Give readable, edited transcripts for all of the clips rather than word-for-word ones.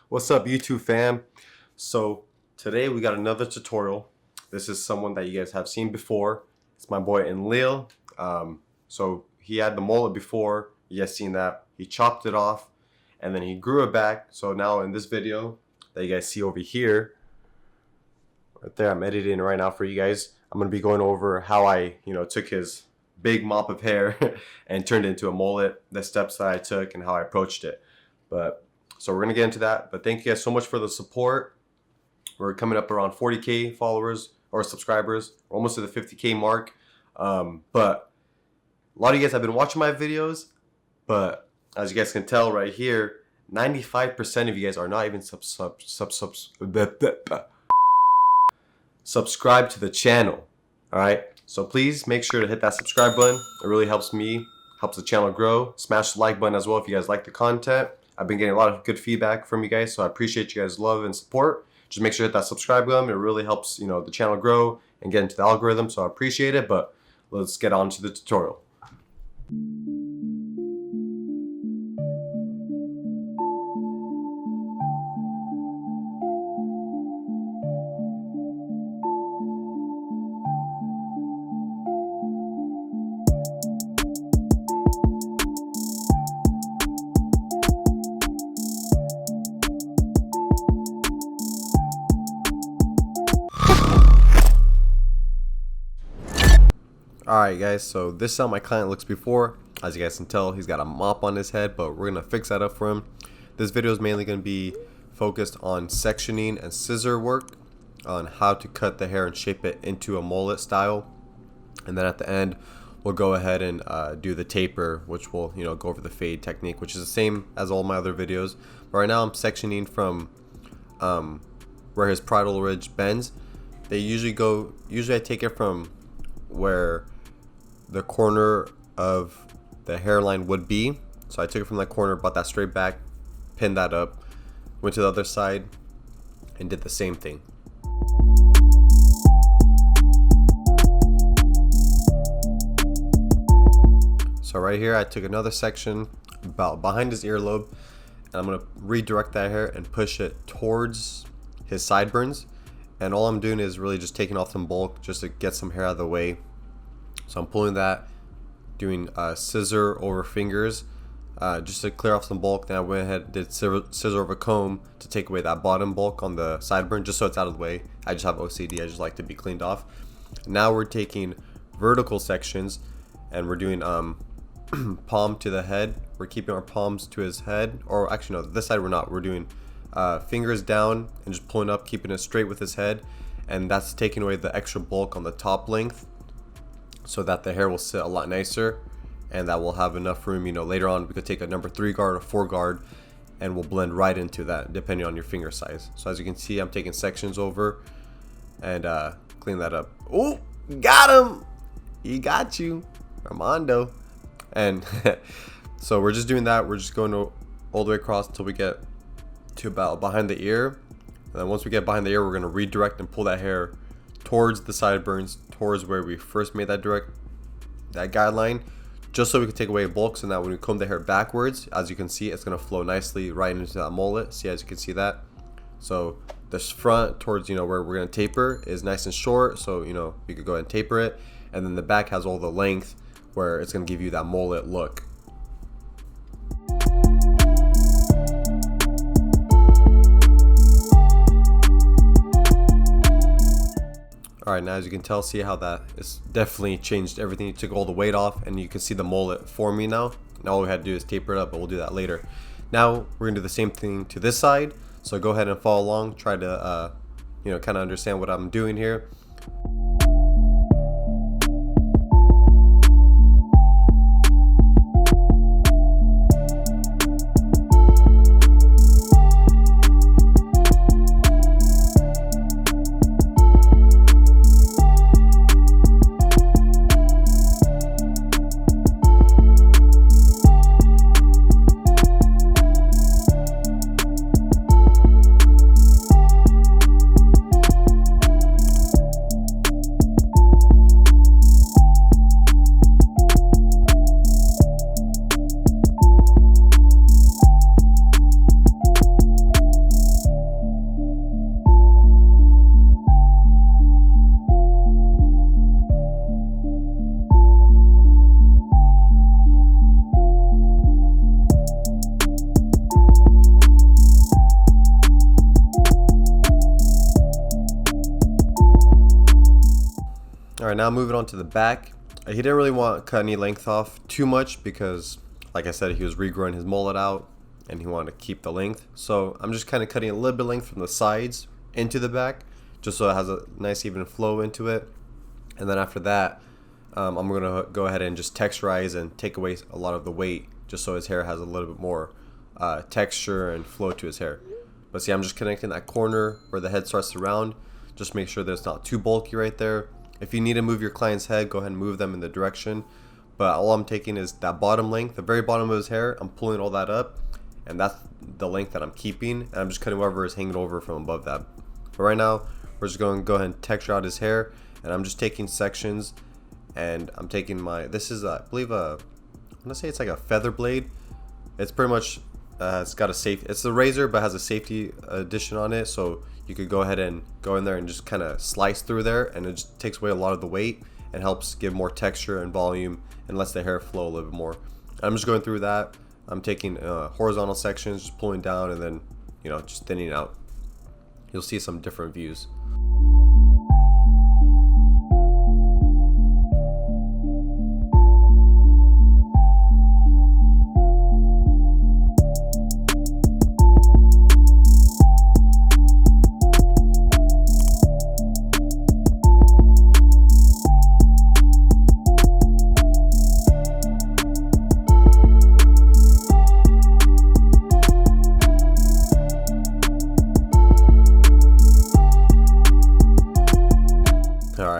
What's up, YouTube fam? So today we got another tutorial. This is someone that you guys have seen before. It's my boy Enlil. So he had the mullet before. You guys seen that? He chopped it off and then he grew it back. So now in this video that you guys see over here, right there, I'm editing right now for you guys. I'm gonna be going over how I, took his big mop of hair and turned it into a mullet, the steps that I took and how I approached it. So we're gonna get into that. But thank you guys so much for the support. We're coming up around 40K followers or subscribers. We're almost to the 50K mark. But a lot of you guys have been watching my videos, but as you guys can tell right here, 95% of you guys are not even subscribe to the channel. All right, so please make sure to hit that subscribe button. It really helps me, helps the channel grow. Smash the like button as well if you guys like the content. I've been getting a lot of good feedback from you guys, so I appreciate you guys' love and support. Just make sure to hit that subscribe button. It really helps, the channel grow and get into the algorithm, so I appreciate it. But let's get on to the tutorial. Alright guys, so this is how my client looks before. As you guys can tell, he's got a mop on his head, but we're going to fix that up for him. This video is mainly going to be focused on sectioning and scissor work, on how to cut the hair and shape it into a mullet style. And then at the end, we'll go ahead and do the taper, which will go over the fade technique, which is the same as all my other videos. But right now I'm sectioning from where his parietal ridge bends. Usually I take it from where the corner of the hairline would be. So I took it from that corner, brought that straight back, pinned that up, went to the other side and did the same thing. So right here I took another section about behind his earlobe, and I'm going to redirect that hair and push it towards his sideburns. And all I'm doing is really just taking off some bulk just to get some hair out of the way. So I'm pulling that, doing scissor over fingers just to clear off some bulk. Then I went ahead and did scissor over comb to take away that bottom bulk on the sideburn, just so it's out of the way. I just have OCD, I just like to be cleaned off. Now we're taking vertical sections and we're doing palm to the head. We're keeping our palms to his head, or actually no, this side we're not. We're doing fingers down and just pulling up, keeping it straight with his head, and that's taking away the extra bulk on the top length, so that the hair will sit a lot nicer and that will have enough room. Later on we could take a number 3 guard or 4 guard and we'll blend right into that depending on your finger size. So as you can see, I'm taking sections over and clean that up. Oh, got him! He got you, Armando. And so we're just doing that. We're just going all the way across until we get to about behind the ear. And then once we get behind the ear, we're going to redirect and pull that hair towards the sideburns, towards where we first made that guideline, just so we can take away bulk, so that when we comb the hair backwards, as you can see, it's going to flow nicely right into that mullet. See, as you can see that. So this front towards where we're going to taper is nice and short, so we could go ahead and taper it, and then the back has all the length where it's going to give you that mullet look. Alright, now as you can tell, see how that is definitely changed everything. You took all the weight off and you can see the mullet forming now. Now all we had to do is taper it up, but we'll do that later. Now we're going to do the same thing to this side. So go ahead and follow along. Try to, kind of understand what I'm doing here. Alright, now moving on to the back. He didn't really want to cut any length off too much because, like I said, he was regrowing his mullet out and he wanted to keep the length. So I'm just kind of cutting a little bit of length from the sides into the back, just so it has a nice even flow into it. And then after that, I'm going to go ahead and just texturize and take away a lot of the weight, just so his hair has a little bit more texture and flow to his hair. But see, I'm just connecting that corner where the head starts to round. Just make sure that it's not too bulky right there. If you need to move your client's head, go ahead and move them in the direction. But all I'm taking is that bottom length, the very bottom of his hair. I'm pulling all that up, and that's the length that I'm keeping. And I'm just cutting whatever is hanging over from above that. But right now, we're just going to go ahead and texture out his hair. And I'm just taking sections, and I'm taking my, this is, I believe, I'm going to say it's like a feather blade. It's pretty much, it's got a safe, it's a razor, but has a safety addition on it. So you could go ahead and go in there and just kind of slice through there, and it just takes away a lot of the weight and helps give more texture and volume and lets the hair flow a little bit more. I'm just going through that. I'm taking horizontal sections, just pulling down, and then, you know, just thinning out. You'll see some different views.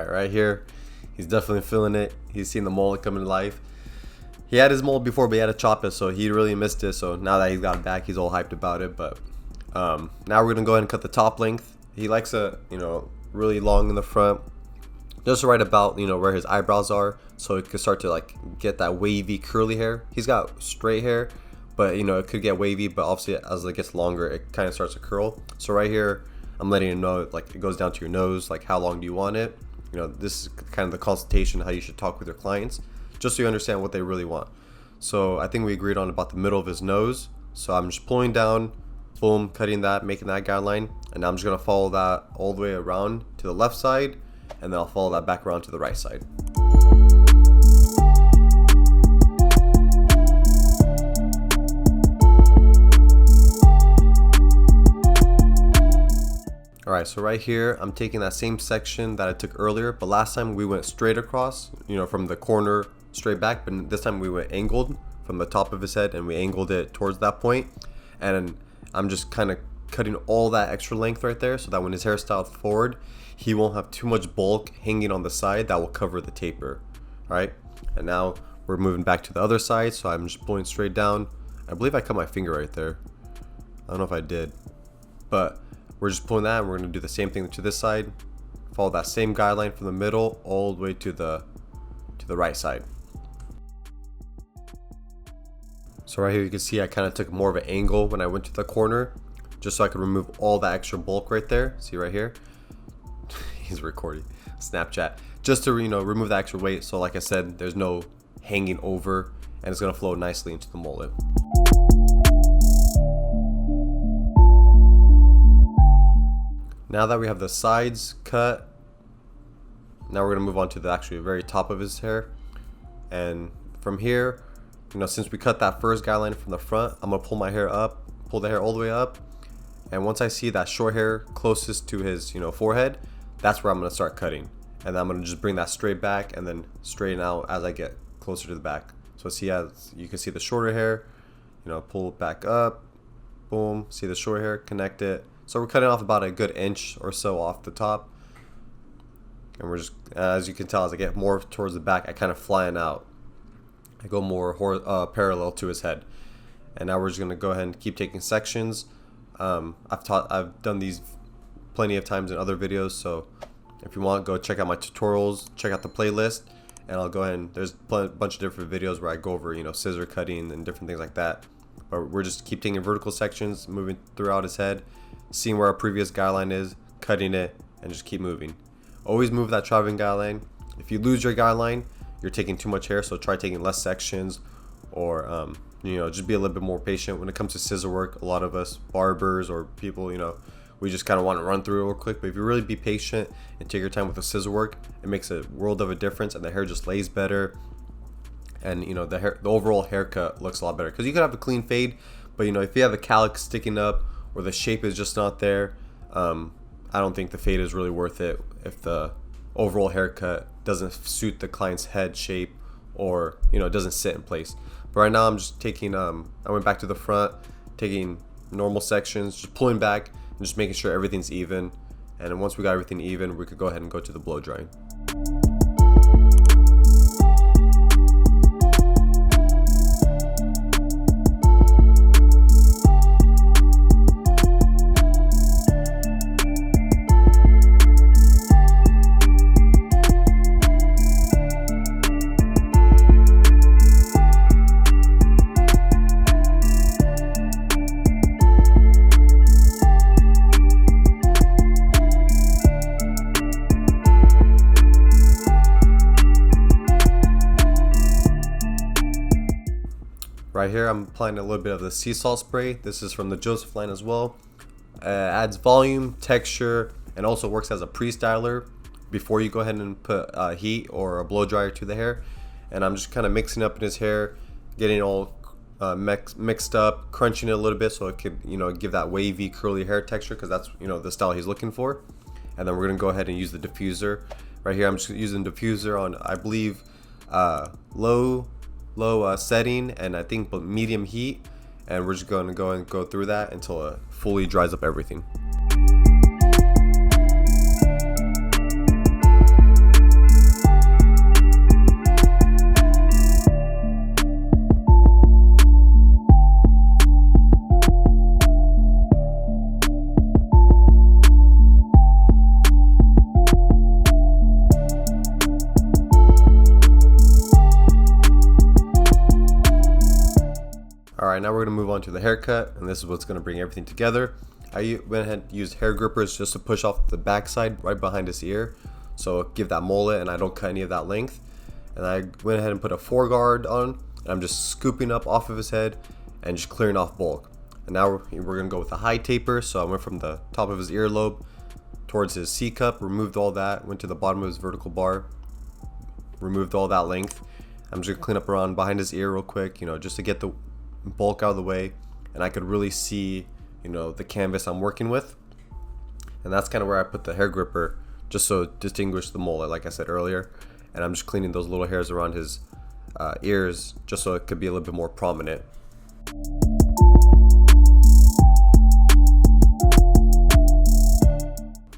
Right here, he's definitely feeling it. He's seen the mullet come to life. He had his mullet before, but he had to chop it, so he really missed it. So now that he's got it back, he's all hyped about it. But now we're gonna go ahead and cut the top length. He likes a, you know, really long in the front, just right about, you know, where his eyebrows are, so it could start to like get that wavy curly hair. He's got straight hair, but you know, it could get wavy, but obviously as it gets longer, it kind of starts to curl. So right here, I'm letting him know, like, it goes down to your nose, like how long do you want it. You know, this is kind of the consultation, how you should talk with your clients, just so you understand what they really want. So I think we agreed on about the middle of his nose. So I'm just pulling down, boom, cutting that, making that guideline. And now I'm just going to follow that all the way around to the left side, and then I'll follow that back around to the right side. Alright, so right here, I'm taking that same section that I took earlier, but last time we went straight across, you know, from the corner straight back, but this time we went angled from the top of his head, and we angled it towards that point. And I'm just kind of cutting all that extra length right there, so that when his hair styled forward, he won't have too much bulk hanging on the side that will cover the taper. Alright, and now we're moving back to the other side, so I'm just pulling straight down. I believe I cut my finger right there. I don't know if I did, but we're just pulling that, and we're going to do the same thing to this side. Follow that same guideline from the middle all the way to the right side. So right here you can see I kind of took more of an angle when I went to the corner, just so I could remove all that extra bulk right there. See right here? He's recording Snapchat. Just to, you know, remove the extra weight. So like I said, there's no hanging over, and it's going to flow nicely into the mullet. Now that we have the sides cut, now we're going to move on to the actually very top of his hair. And from here, you know, since we cut that first guideline from the front, I'm going to pull my hair up, pull the hair all the way up. And once I see that short hair closest to his, you know, forehead, that's where I'm going to start cutting. And then I'm going to just bring that straight back and then straighten out as I get closer to the back. So see, as you can see the shorter hair, you know, pull it back up, boom, see the short hair, connect it. So we're cutting off about a good inch or so off the top. And we're just, as you can tell, as I get more towards the back, I kind of flying out. I go more parallel to his head. And now we're just going to go ahead and keep taking sections. I've done these plenty of times in other videos, so if you want, go check out my tutorials, check out the playlist, and I'll go ahead and there's a bunch of different videos where I go over, you know, scissor cutting and different things like that. But we're just keep taking vertical sections, moving throughout his head, seeing where our previous guideline is, cutting it, and just keep moving. Always move that traveling guideline. If you lose your guideline, you're taking too much hair, so try taking less sections, or you know, just be a little bit more patient when it comes to scissor work. A lot of us barbers or people, you know, we just kind of want to run through it real quick. But if you really be patient and take your time with the scissor work, it makes a world of a difference, and the hair just lays better. And you know, the overall haircut looks a lot better, because you could have a clean fade, but you know, if you have the calyx sticking up or the shape is just not there, I don't think the fade is really worth it if the overall haircut doesn't suit the client's head shape, or you know, it doesn't sit in place. But right now I'm just taking I went back to the front, taking normal sections, just pulling back and just making sure everything's even. And then once we got everything even, we could go ahead and go to the blow drying. Right here I'm applying a little bit of the sea salt spray. This is from the Joseph line as well. Adds volume, texture, and also works as a pre-styler before you go ahead and put heat or a blow dryer to the hair. And I'm just kind of mixing up in his hair, getting it all mixed up, crunching it a little bit so it could, you know, give that wavy curly hair texture, because that's, you know, the style he's looking for. And then we're gonna go ahead and use the diffuser. Right here I'm just using diffuser on, I believe, low setting, and I think medium heat, and we're just going to go through that until it fully dries up everything. Alright, now we're going to move on to the haircut, and this is what's going to bring everything together. I went ahead and used hair grippers just to push off the backside right behind his ear, so give that mullet and I don't cut any of that length. And I went ahead and put a 4-guard on, and I'm just scooping up off of his head and just clearing off bulk. And now we're going to go with a high taper, so I went from the top of his earlobe towards his C-cup, removed all that, went to the bottom of his vertical bar, removed all that length. I'm just going to clean up around behind his ear real quick, you know, just to get the bulk out of the way, and I could really see, you know, the canvas I'm working with. And that's kind of where I put the hair gripper, just so distinguish the mullet, like I said earlier. And I'm just cleaning those little hairs around his ears, just so it could be a little bit more prominent.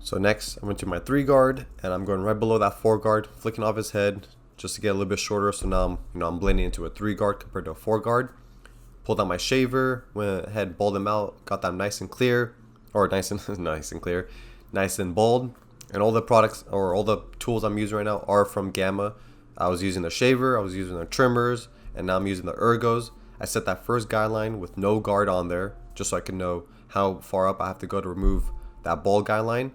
So next I went to my 3-guard, and I'm going right below that 4-guard, flicking off his head just to get a little bit shorter. So now I'm blending into a 3-guard compared to a 4-guard. Pulled out my shaver, went ahead, balled them out, got them nice and clear, or nice and clear, nice and bald. And all the products or all the tools I'm using right now are from Gamma. I was using the shaver, I was using the trimmers, and now I'm using the ergos. I set that first guideline with no guard on there, just so I can know how far up I have to go to remove that bald guideline.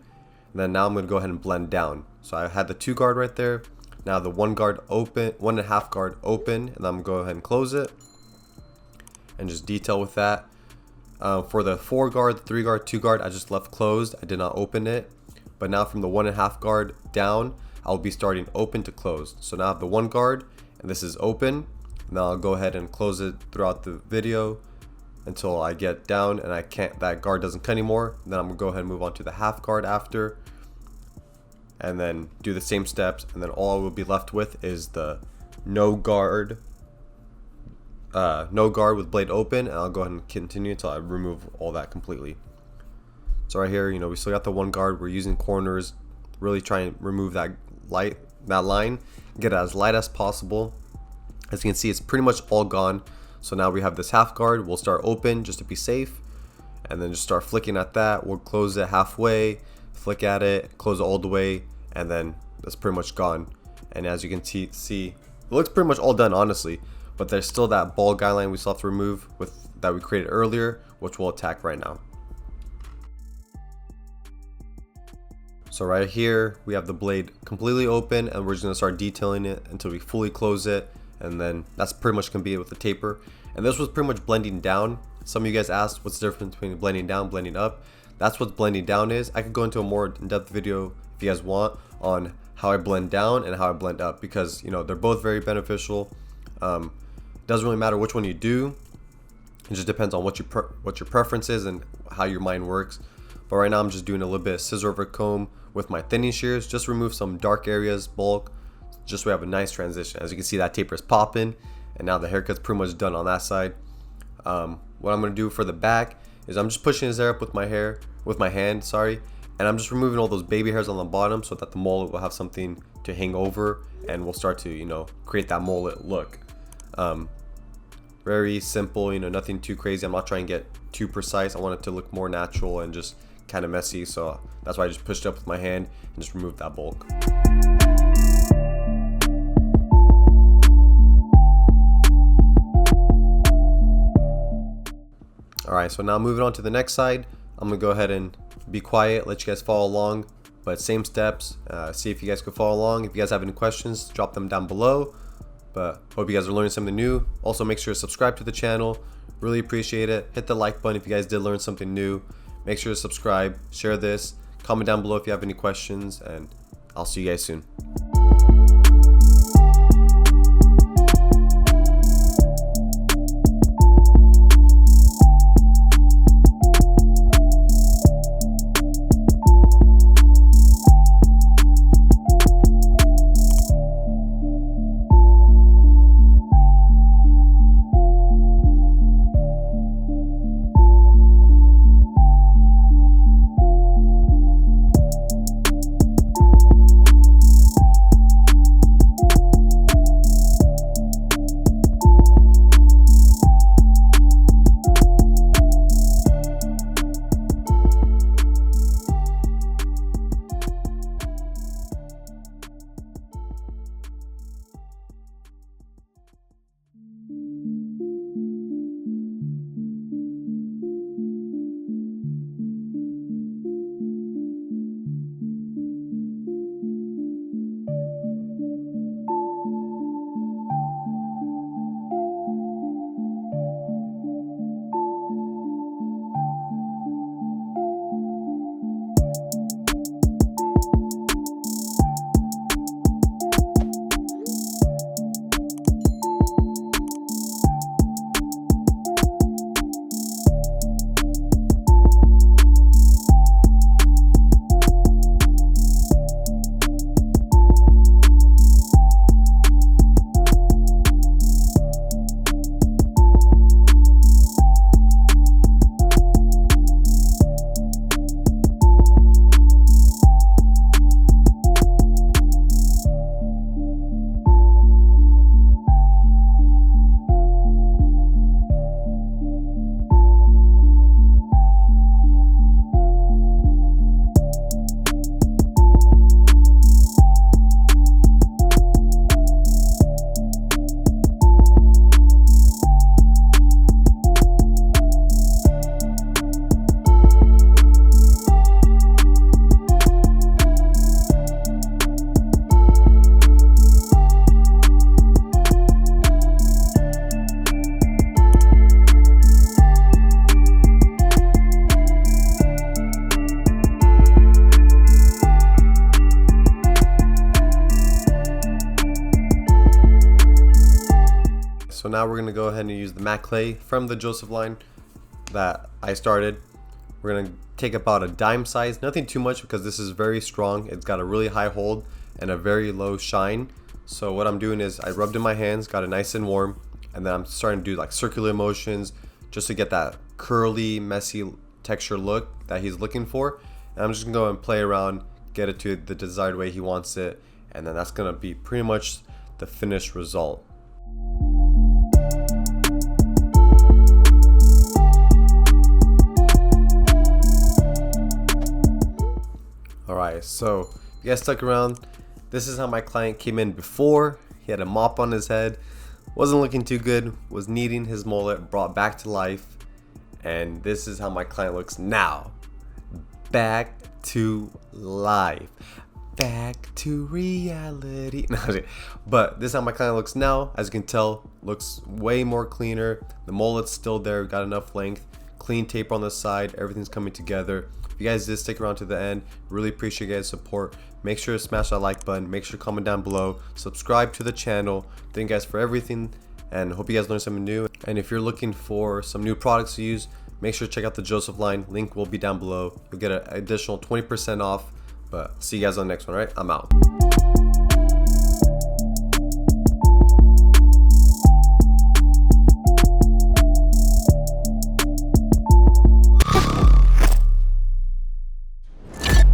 And then now I'm going to go ahead and blend down. So I had the 2-guard right there. Now the 1-guard open, 1.5 guard open, and I'm going to go ahead and close it and just detail with that. For the 4-guard, the 3-guard, 2-guard, I just left closed. I did not open it. But now from the 1.5 guard down, I'll be starting open to closed. So now I have the 1 guard, and this is open. Now I'll go ahead and close it throughout the video until I get down and that guard doesn't cut anymore. Then I'm gonna go ahead and move on to the 1/2 guard after, and then do the same steps. And then all I will be left with is the no guard with blade open, and I'll go ahead and continue until I remove all that completely. So right here, you know, we still got the 1 guard. We're using corners, really try and remove that line, get it as light as possible. As you can see, it's pretty much all gone. So now we have this 1/2 guard. We'll start open just to be safe, and then just start flicking at that. We'll close it halfway, flick at it, close it all the way, and then that's pretty much gone. And as you can see, it looks pretty much all done, honestly. But there's still that ball guideline we still have to remove that we created earlier, which we'll attack right now. So right here, we have the blade completely open, and we're just gonna start detailing it until we fully close it. And then that's pretty much gonna be it with the taper. And this was pretty much blending down. Some of you guys asked what's the difference between blending down, blending up. That's what blending down is. I could go into a more in-depth video if you guys want on how I blend down and how I blend up, because you know they're both very beneficial. Doesn't really matter which one you do. It just depends on what your preference is and how your mind works. But right now I'm just doing a little bit of scissor over comb with my thinning shears, just remove some dark areas, bulk, just so we have a nice transition. As you can see, that taper is popping, and now the haircut's pretty much done on that side. What I'm gonna do for the back is I'm just pushing his hair up with my hand, and I'm just removing all those baby hairs on the bottom so that the mullet will have something to hang over, and we'll start to, you know, create that mullet look. Very simple, you know, nothing too crazy. I'm not trying to get too precise. I want it to look more natural and just kind of messy, so that's why I just pushed it up with my hand and just removed that bulk. Alright, so now moving on to the next side, I'm gonna go ahead and be quiet, let you guys follow along, but same steps. See if you guys can follow along. If you guys have any questions, drop them down below. But hope you guys are learning something new. Also, make sure to subscribe to the channel. Really appreciate it. Hit the like button if you guys did learn something new. Make sure to subscribe, share this, comment down below if you have any questions, and I'll see you guys soon. So now we're gonna go ahead and use the matte clay from the Joseph line that I started. We're gonna take about a dime size, nothing too much because this is very strong. It's got a really high hold and a very low shine. So what I'm doing is I rubbed in my hands, got it nice and warm, and then I'm starting to do like circular motions just to get that curly, messy texture look that he's looking for. And I'm just gonna go and play around, get it to the desired way he wants it, and then that's gonna be pretty much the finished result. Alright, so if you guys stuck around, this is how my client came in before. He had a mop on his head, wasn't looking too good, was needing his mullet brought back to life, and this is how my client looks now, back to life. back to reality. But this is how my client looks now. As you can tell, looks way more cleaner. The mullet's still there, got enough length. Clean tape on the side, everything's coming together. If you guys did stick around to the end, really appreciate you guys' support. Make sure to smash that like button, make sure to comment down below, subscribe to the channel. Thank you guys for everything, and hope you guys learned something new. And if you're looking for some new products to use, make sure to check out the Joseph line, link will be down below. You'll get an additional 20% off. But see you guys on the next one, all right? I'm out.